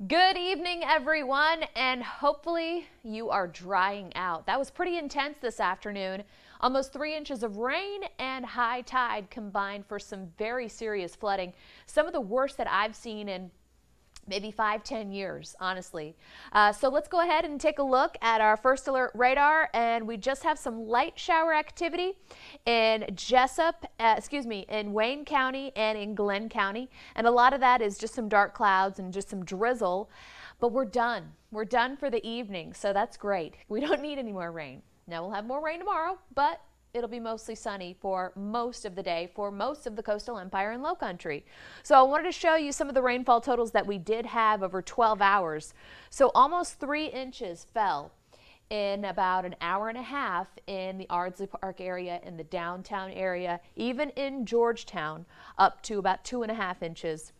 Good evening, everyone, and hopefully you are drying out. That was pretty intense this afternoon. Almost 3 inches of rain and high tide combined for some very serious flooding. Some of the worst that I've seen in maybe 5-10 years, honestly. So let's go ahead and take a look at our first alert radar, and we just have some light shower activity in in Wayne County and in Glenn County, and a lot of that is just some dark clouds and just some drizzle, but we're done. We're done for the evening, so that's great. We don't need any more rain. Now we'll have more rain tomorrow, but it'll be mostly sunny for most of the day for most of the coastal empire and low country. So I wanted to show you some of the rainfall totals that we did have over 12 hours. So almost 3 inches fell in about an hour and a half in the Ardsley Park area, in the downtown area, even in Georgetown, up to about 2.5 inches.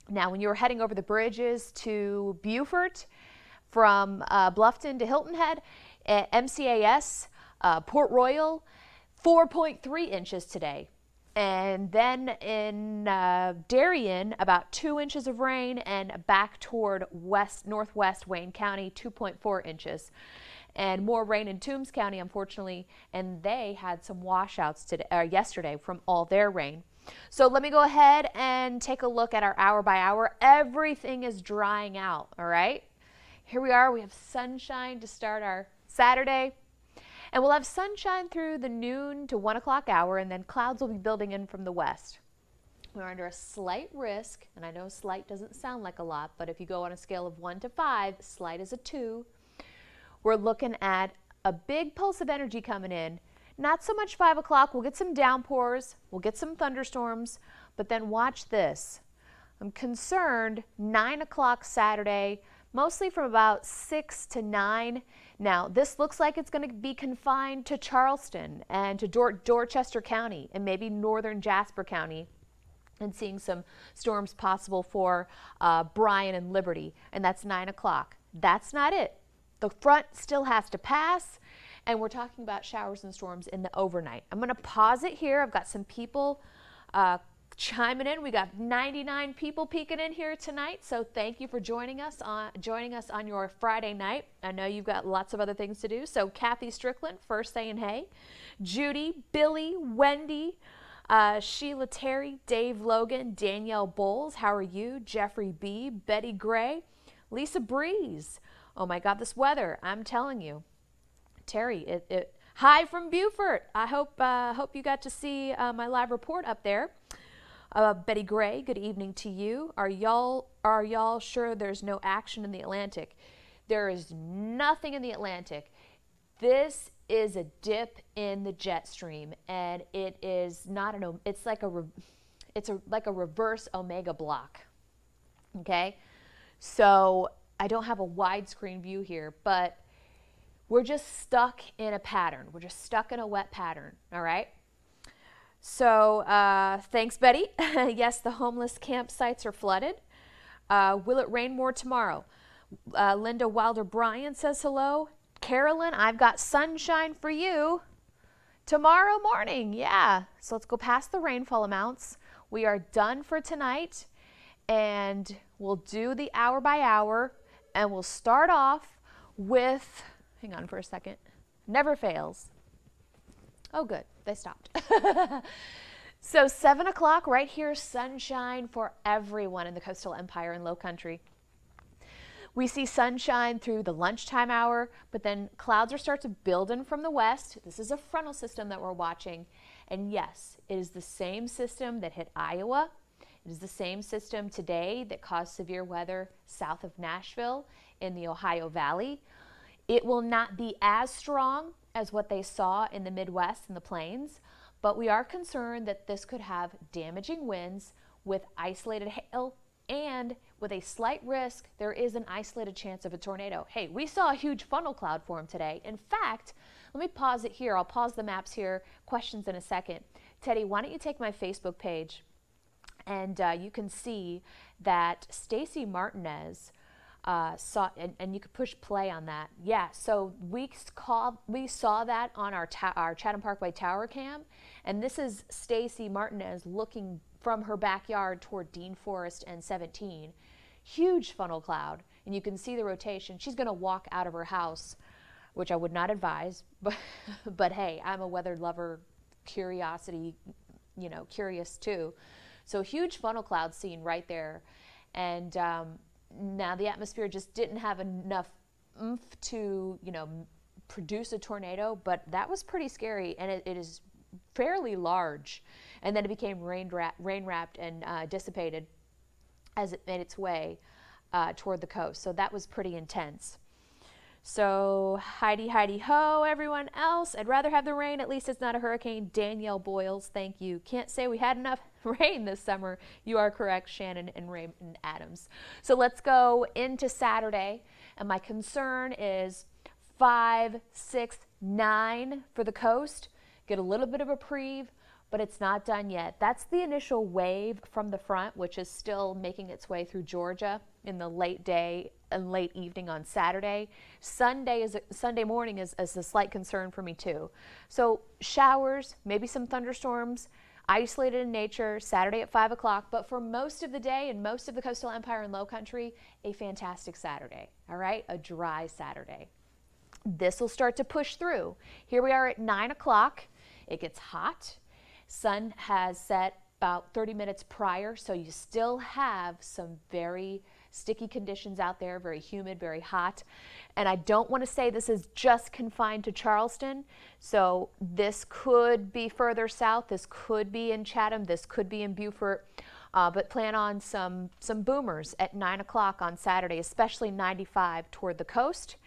Now, when you're heading over the bridges to Beaufort, from Bluffton to Hilton Head, MCAS, Port Royal, 4.3 inches today. And then in Darien, about 2 inches of rain, and back toward northwest Wayne County, 2.4 inches. And more rain in Toombs County, unfortunately, and they had some washouts yesterday from all their rain. So let me go ahead and take a look at our hour by hour. Everything is drying out, all right? Here we are. We have sunshine to start our Saturday. And we'll have sunshine through the noon to 1 o'clock hour, and then clouds will be building in from the west. We're under a slight risk, and I know slight doesn't sound like a lot, but if you go on a scale of 1 to 5, slight is a 2. We're looking at a big pulse of energy coming in. Not so much 5 o'clock. We'll get some downpours. We'll get some thunderstorms. But then watch this. I'm concerned 9 o'clock Saturday, mostly from about 6 to 9. Now, this looks like it's going to be confined to Charleston and to Dorchester County and maybe northern Jasper County, and seeing some storms possible for Bryan and Liberty, and that's 9 o'clock. That's not it. The front still has to pass, and we're talking about showers and storms in the overnight. I'm going to pause it here. I've got some people chiming in. We got 99 people peeking in here tonight, so thank you for joining us on your Friday night. I know you've got lots of other things to do. So Kathy Strickland first saying hey, Judy, Billy, Wendy, Sheila Terry, Dave Logan, Danielle Bowles, how are you? Jeffrey B, Betty Gray, Lisa Breeze. Oh my God, this weather! I'm telling you, Terry, hi from Beaufort. I hope you got to see my live report up there. Betty Gray, good evening to you. Are y'all sure there's no action in the Atlantic? There is nothing in the Atlantic. This is a dip in the jet stream, and it is not it's like a reverse omega block. Okay, so I don't have a widescreen view here, but we're just stuck in a pattern. We're just stuck in a wet pattern. All right. So thanks, Betty. Yes, the homeless campsites are flooded. Will it rain more tomorrow? Linda Wilder Bryan says hello. Carolyn, I've got sunshine for you tomorrow morning. Yeah. So let's go past the rainfall amounts. We are done for tonight, and we'll do the hour by hour, and we'll start off with, hang on for a second, never fails. Oh, good. They stopped. So 7 o'clock right here, sunshine for everyone in the coastal empire and low country. We see sunshine through the lunchtime hour, but then clouds are starting to build in from the west. This is a frontal system that we're watching. And yes, it is the same system that hit Iowa. It is the same system today that caused severe weather south of Nashville in the Ohio Valley. It will not be as strong as what they saw in the Midwest and the plains, but we are concerned that this could have damaging winds with isolated hail, and with a slight risk, there is an isolated chance of a tornado. Hey, we saw a huge funnel cloud form today. In fact, let me pause it here. I'll pause the maps here. Questions in a second. Teddy, why don't you take my Facebook page, and you can see that Stacy Martinez saw, and you could push play on that. Yeah, so we saw that on our Chatham Parkway tower cam, and this is Stacy Martinez looking from her backyard toward Dean Forest and 17. huge funnel cloud, and you can see the rotation. She's going to walk out of her house, which I would not advise, but hey, I'm a weather lover, curiosity, curious too. So huge funnel cloud seen right there. And now the atmosphere just didn't have enough oomph to, produce a tornado, but that was pretty scary, and it is fairly large. And then it became rain-wrapped and dissipated as it made its way toward the coast. So that was pretty intense. So Heidi, Heidi ho, everyone else. I'd rather have the rain. At least it's not a hurricane. Danielle Boyles, thank you. Can't say we had enough rain this summer. You are correct, Shannon and Raymond Adams. So let's go into Saturday. And my concern is 5, 6, 9 for the coast. Get a little bit of a reprieve, but it's not done yet. That's the initial wave from the front, which is still making its way through Georgia in the late day and late evening on Saturday. Sunday morning is a slight concern for me too. So showers, maybe some thunderstorms, isolated in nature, Saturday at 5 o'clock, but for most of the day and most of the coastal empire and low country, a fantastic Saturday, all right? A dry Saturday. This will start to push through. Here we are at 9 o'clock. It gets hot. Sun has set about 30 minutes prior, so you still have some very sticky conditions out there, very humid, very hot. And I don't want to say this is just confined to Charleston. So this could be further south. This could be in Chatham. This could be in Beaufort. But plan on some boomers at 9 o'clock on Saturday, especially 95 toward the coast.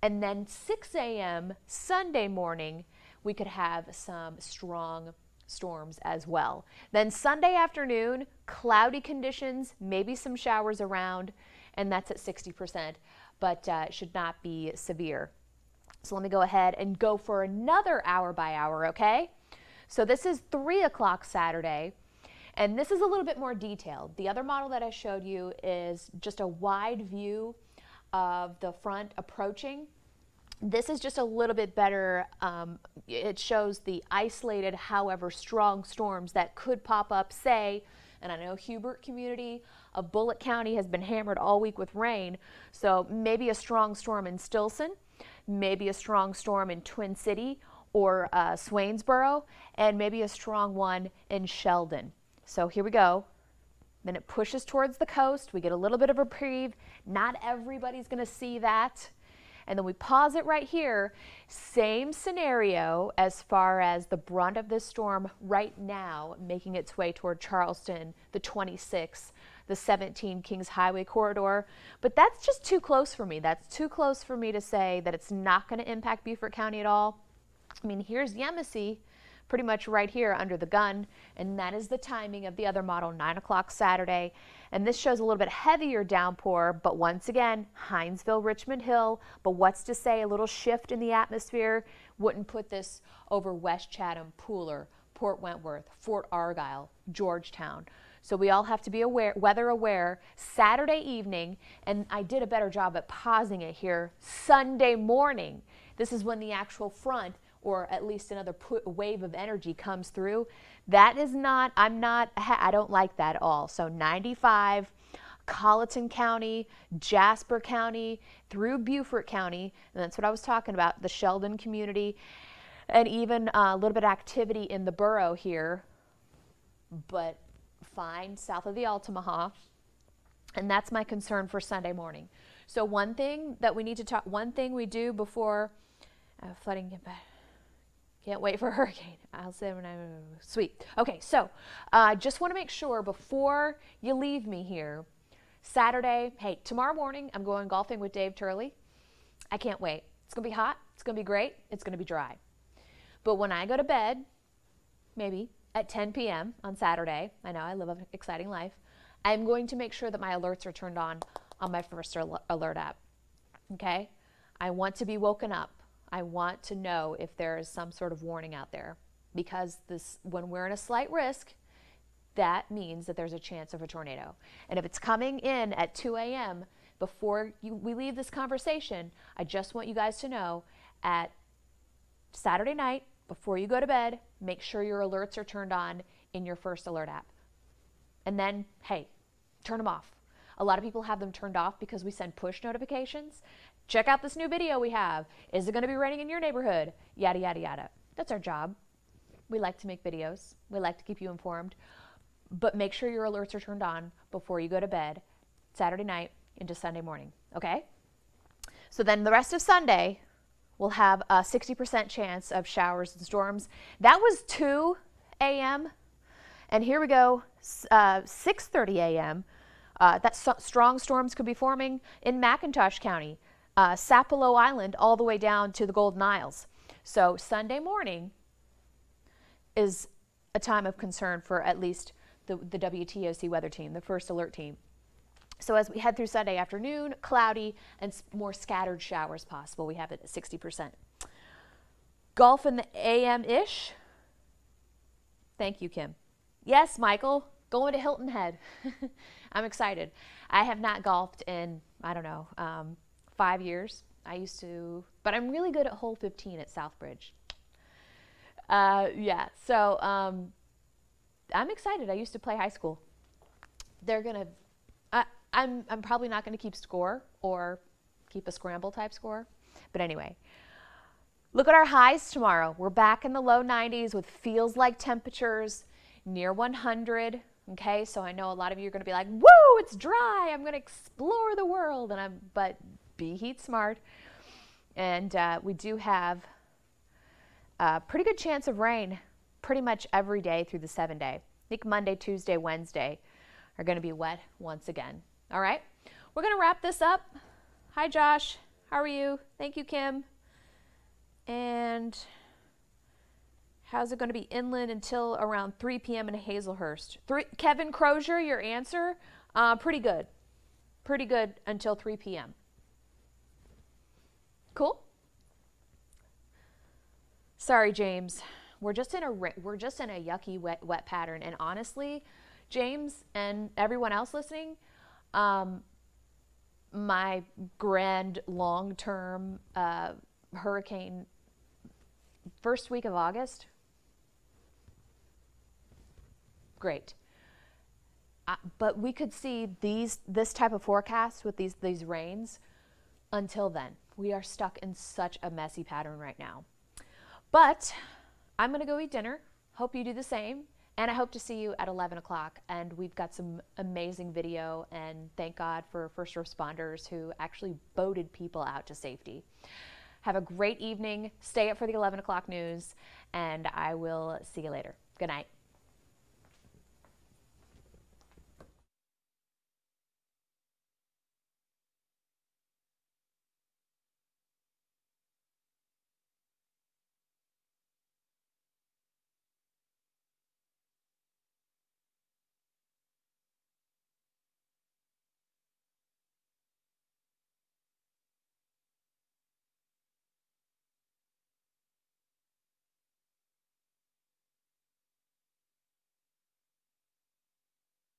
And then 6 a.m. Sunday morning, we could have some strong storms as well. Then Sunday afternoon, cloudy conditions, maybe some showers around, and that's at 60%, but it should not be severe. So let me go ahead and go for another hour by hour, okay? So this is 3 o'clock Saturday, and this is a little bit more detailed. The other model that I showed you is just a wide view of the front approaching. This is just a little bit better. It shows the isolated, however strong storms that could pop up, say, and I know Hubert community of Bullitt County has been hammered all week with rain, so maybe a strong storm in Stilson, maybe a strong storm in Twin City or Swainsboro, and maybe a strong one in Sheldon. So here we go. Then it pushes towards the coast. We get a little bit of a reprieve. Not everybody's going to see that. And then we pause it right here. Same scenario as far as the brunt of this storm right now making its way toward Charleston, the 26, the 17 Kings Highway corridor. But that's just too close for me. That's too close for me to say that it's not going to impact Beaufort County at all. I mean, here's Yemassee, pretty much right here under the gun, and that is the timing of the other model, 9 o'clock Saturday. And this shows a little bit heavier downpour, but once again, Hinesville, Richmond Hill, but what's to say a little shift in the atmosphere wouldn't put this over West Chatham, Pooler, Port Wentworth, Fort Argyle, Georgetown. So we all have to be aware, weather aware, Saturday evening, and I did a better job at pausing it here, Sunday morning. This is when the actual front, or at least another wave of energy comes through. That is not, I don't like that at all. So 95, Colleton County, Jasper County, through Beaufort County, and that's what I was talking about, the Sheldon community, and even a little bit of activity in the borough here, but fine, south of the Altamaha. And that's my concern for Sunday morning. So one thing that we need to talk, one thing we do before flooding, can't wait for a hurricane. I'll say when I'm sweet. Okay, so just want to make sure before you leave me here, Saturday, hey, tomorrow morning I'm going golfing with Dave Turley. I can't wait. It's going to be hot. It's going to be great. It's going to be dry. But when I go to bed, maybe at 10 p.m. on Saturday, I know I live an exciting life, I'm going to make sure that my alerts are turned on my first alert app. Okay? I want to be woken up. I want to know if there is some sort of warning out there, because when we're in a slight risk, that means that there's a chance of a tornado. And if it's coming in at 2 a.m. before we leave this conversation, I just want you guys to know at Saturday night, before you go to bed, make sure your alerts are turned on in your first alert app. And then, hey, turn them off. A lot of people have them turned off because we send push notifications. Check out this new video we have. Is it going to be raining in your neighborhood? Yada, yada, yada. That's our job. We like to make videos. We like to keep you informed. But make sure your alerts are turned on before you go to bed Saturday night into Sunday morning, okay? So then the rest of Sunday, we'll have a 60% chance of showers and storms. That was 2 a.m. And here we go, 6:30 a.m. Strong storms could be forming in McIntosh County, Sapelo Island, all the way down to the Golden Isles. So Sunday morning is a time of concern for at least the WTOC weather team, the first alert team. So as we head through Sunday afternoon, cloudy and more scattered showers possible. We have it at 60%. Golf in the AM-ish. Thank you, Kim. Yes, Michael, going to Hilton Head. I'm excited. I have not golfed in, I don't know, 5 years. I used to, but I'm really good at hole 15 at Southbridge. Yeah, so I'm excited. I used to play high school. They're going to, I'm probably not going to keep score or keep a scramble type score. But anyway, look at our highs tomorrow. We're back in the low 90s with feels like temperatures near 100. Okay, so I know a lot of you are going to be like, woo, it's dry. I'm going to explore the world. But be heat smart. And we do have a pretty good chance of rain pretty much every day through the 7-day. I think Monday, Tuesday, Wednesday are going to be wet once again. All right, we're going to wrap this up. Hi, Josh. How are you? Thank you, Kim. And how's it going to be inland until around 3 p.m. in Hazelhurst? Kevin Crozier, your answer? Pretty good. Pretty good until 3 p.m. Cool? Sorry, James. We're just in a yucky wet pattern, and honestly, James and everyone else listening, my grand long-term hurricane first week of August, great. But we could see this type of forecast with these rains until then. We are stuck in such a messy pattern right now. But I'm going to go eat dinner. Hope you do the same. And I hope to see you at 11 o'clock. And we've got some amazing video. And thank God for first responders who actually boated people out to safety. Have a great evening. Stay up for the 11 o'clock news. And I will see you later. Good night.